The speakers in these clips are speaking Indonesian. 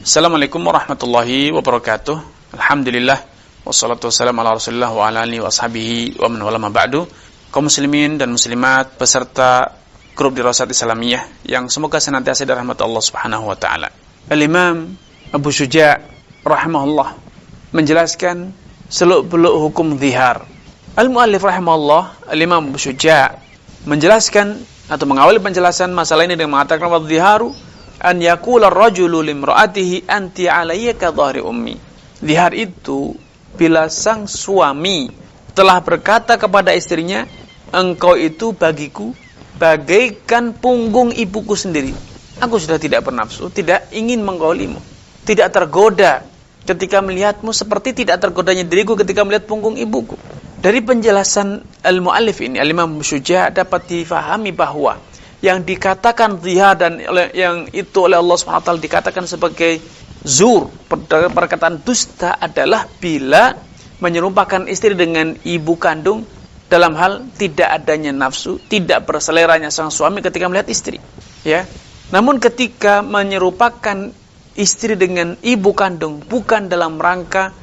Assalamualaikum warahmatullahi wabarakatuh. Alhamdulillah wassalatu wassalamu ala Rasulillah wa ala alihi wa ashabihi wa man wala ma ba'du. Kaum muslimin dan muslimat peserta grup Dirasat Islamiyah yang semoga senantiasa dirahmati Allah Subhanahu wa taala. Al-Imam Abu Syuja' rahimahullah menjelaskan seluk-beluk hukum zihar. Al-Muallif rahimahullah, Al-Imam Abu Syuja' menjelaskan atau mengawali penjelasan masalah ini dengan mengatakan bahwa ziharu an yaqula ar-rajulu limra'atihi anti 'alayya ka dhahri ummi. Zihar itu bila sang suami telah berkata kepada istrinya, engkau itu bagiku bagaikan punggung ibuku sendiri. Aku sudah tidak bernafsu, tidak ingin menggaulimu, tidak tergoda ketika melihatmu seperti tidak tergodanya diriku ketika melihat punggung ibuku. Dari penjelasan al-muallif ini, Al-Imam Syuja' dapat difahami bahwa yang dikatakan zihar dan yang itu oleh Allah SWT dikatakan sebagai zur, perkataan dusta, adalah bila menyerupakan istri dengan ibu kandung dalam hal tidak adanya nafsu, tidak berseleranya sang suami ketika melihat istri, ya. Namun ketika menyerupakan istri dengan ibu kandung bukan dalam rangka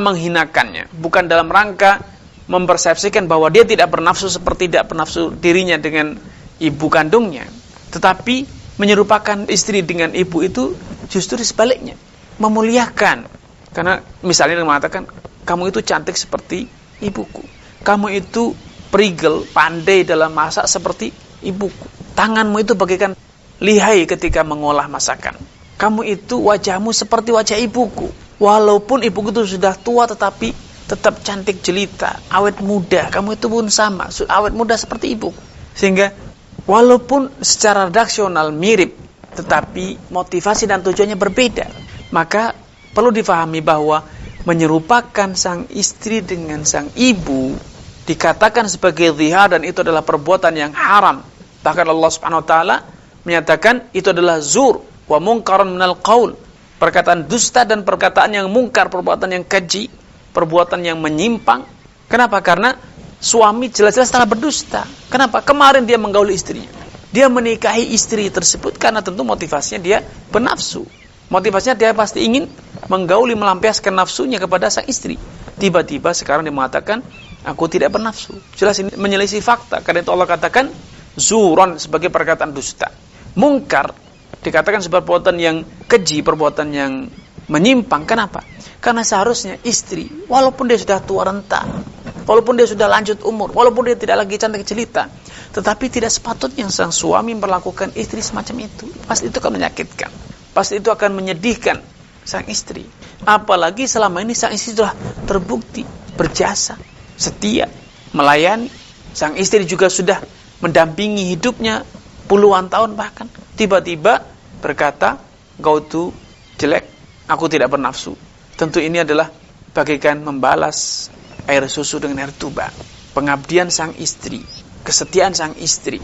menghinakannya, bukan dalam rangka mempersepsikan bahwa dia tidak bernafsu seperti tidak bernafsu dirinya dengan ibu kandungnya, tetapi menyerupakan istri dengan ibu itu justru sebaliknya, memuliakan. Karena misalnya dia mengatakan, kamu itu cantik seperti ibuku, kamu itu prigel, pandai dalam masak seperti ibuku, tanganmu itu bagaikan lihai ketika mengolah masakan, kamu itu wajahmu seperti wajah ibuku, walaupun ibuku itu sudah tua tetapi tetap cantik jelita, awet muda, kamu itu pun sama, awet muda seperti ibuku. Sehingga walaupun secara redaksional mirip, tetapi motivasi dan tujuannya berbeda. Maka perlu difahami bahwa menyerupakan sang istri dengan sang ibu dikatakan sebagai zihar, dan itu adalah perbuatan yang haram. Bahkan Allah Subhanahu wa taala menyatakan itu adalah zur wa munkarun minal qaul, perkataan dusta dan perkataan yang mungkar, perbuatan yang keji, perbuatan yang menyimpang. Kenapa? Karena suami jelas-jelas telah berdusta. Kenapa? Kemarin dia menggauli istrinya, dia menikahi istri tersebut karena tentu motivasinya dia bernafsu. Motivasinya dia pasti ingin menggauli, melampiaskan nafsunya kepada sang istri. Tiba-tiba sekarang dia mengatakan, aku tidak bernafsu. Jelas ini menyelisih fakta. Karena itu Allah katakan zuron sebagai perkataan dusta. Mungkar dikatakan sebagai perbuatan yang keji, perbuatan yang menyimpang. Kenapa? Karena seharusnya istri, walaupun dia sudah tua renta, walaupun dia sudah lanjut umur, walaupun dia tidak lagi cantik jelita, tetapi tidak sepatutnya sang suami memperlakukan istri semacam itu. Pasti itu akan menyakitkan, pasti itu akan menyedihkan sang istri. Apalagi selama ini sang istri sudah terbukti berjasa, setia, melayani. Sang istri juga sudah mendampingi hidupnya puluhan tahun bahkan. Tiba-tiba berkata, kau itu jelek, aku tidak bernafsu. Tentu ini adalah bagaikan membalas air susu dengan air tuba. Pengabdian sang istri, kesetiaan sang istri,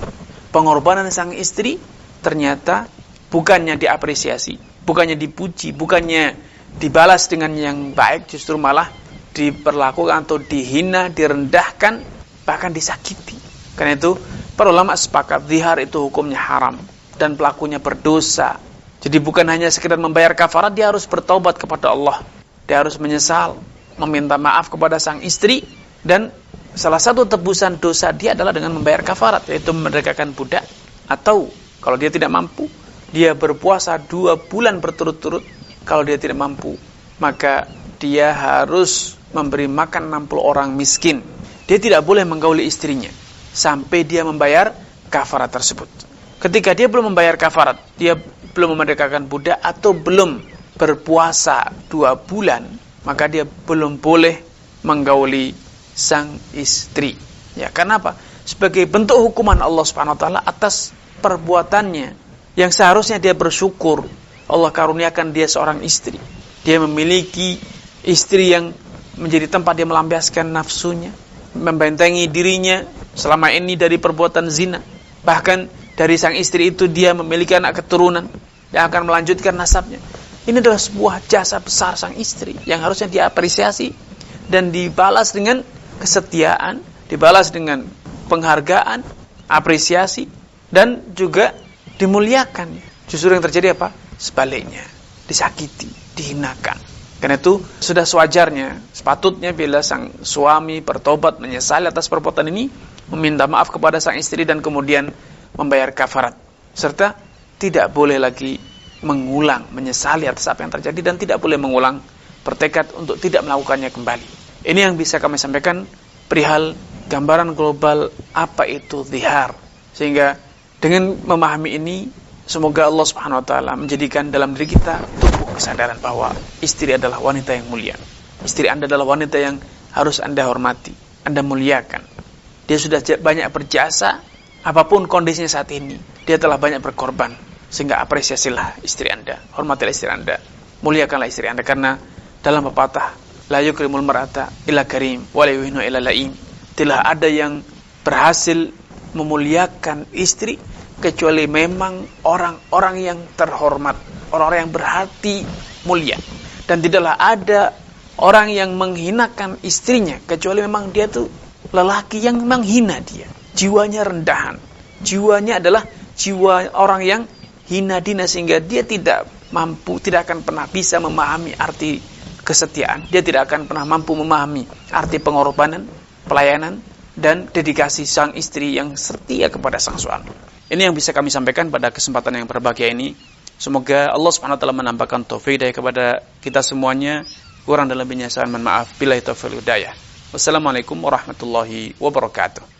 pengorbanan sang istri ternyata bukannya diapresiasi, bukannya dipuji, bukannya dibalas dengan yang baik, justru malah diperlakukan atau dihina, direndahkan, bahkan disakiti. Karena itu para ulama sepakat zihar itu hukumnya haram dan pelakunya berdosa. Jadi bukan hanya sekedar membayar kafarat, dia harus bertaubat kepada Allah, dia harus menyesal, meminta maaf kepada sang istri, dan salah satu tebusan dosa dia adalah dengan membayar kafarat, yaitu memerdekakan budak, atau kalau dia tidak mampu, dia berpuasa 2 bulan berturut-turut. Kalau dia tidak mampu, maka dia harus memberi makan 60 orang miskin. Dia tidak boleh menggauli istrinya sampai dia membayar kafarat tersebut. Ketika dia belum membayar kafarat, dia belum memerdekakan budak atau belum berpuasa 2 bulan, maka dia belum boleh menggauli sang istri. Ya, kenapa? Sebagai bentuk hukuman Allah Subhanahu wa taala atas perbuatannya yang seharusnya dia bersyukur. Allah karuniakan dia seorang istri. Dia memiliki istri yang menjadi tempat dia melampiaskan nafsunya, membentengi dirinya selama ini dari perbuatan zina. Bahkan dari sang istri itu dia memiliki anak keturunan yang akan melanjutkan nasabnya. Ini adalah sebuah jasa besar sang istri yang harusnya diapresiasi dan dibalas dengan kesetiaan, dibalas dengan penghargaan, apresiasi, dan juga dimuliakan. Justru yang terjadi apa? Sebaliknya. disakiti, dihinakan. Karena itu sudah sewajarnya, sepatutnya bila sang suami bertobat menyesali atas perbuatan ini, meminta maaf kepada sang istri dan kemudian membayar kafarat, serta tidak boleh lagi mengulang, menyesali atas apa yang terjadi, dan tidak boleh mengulang, bertekad untuk tidak melakukannya kembali. Ini yang bisa kami sampaikan perihal gambaran global apa itu zihar. Sehingga dengan memahami ini, semoga Allah Subhanahu wa taala menjadikan dalam diri kita tumbuh kesadaran bahwa istri adalah wanita yang mulia. Istri Anda adalah wanita yang harus Anda hormati, Anda muliakan. Dia sudah banyak berjasa, apapun kondisinya saat ini, dia telah banyak berkorban. Sehingga apresiasilah istri Anda, hormatilah istri Anda, muliakanlah istri Anda. Karena dalam pepatah, la yukrimul mar'ata illa karim wa la yuhinu illa la'im. Tidak ada yang berhasil memuliakan istri kecuali memang orang-orang yang terhormat, orang-orang yang berhati mulia. Dan tidaklah ada orang yang menghinakan istrinya kecuali memang dia tuh lelaki yang memang hina dia. Jiwanya rendahan. Jiwanya adalah jiwa orang yang hina dina, sehingga dia tidak mampu, tidak akan pernah bisa memahami arti kesetiaan. Dia tidak akan pernah mampu memahami arti pengorbanan, pelayanan, dan dedikasi sang istri yang setia kepada sang suami. Ini yang bisa kami sampaikan pada kesempatan yang berbahagia ini. Semoga Allah Subhanahu wa taala menampakkan taufik hidayah kepada kita semuanya. Kurang dalam binyasan, mohon maaf. Billahi taufiq wal hidayah. Wassalamualaikum warahmatullahi wabarakatuh.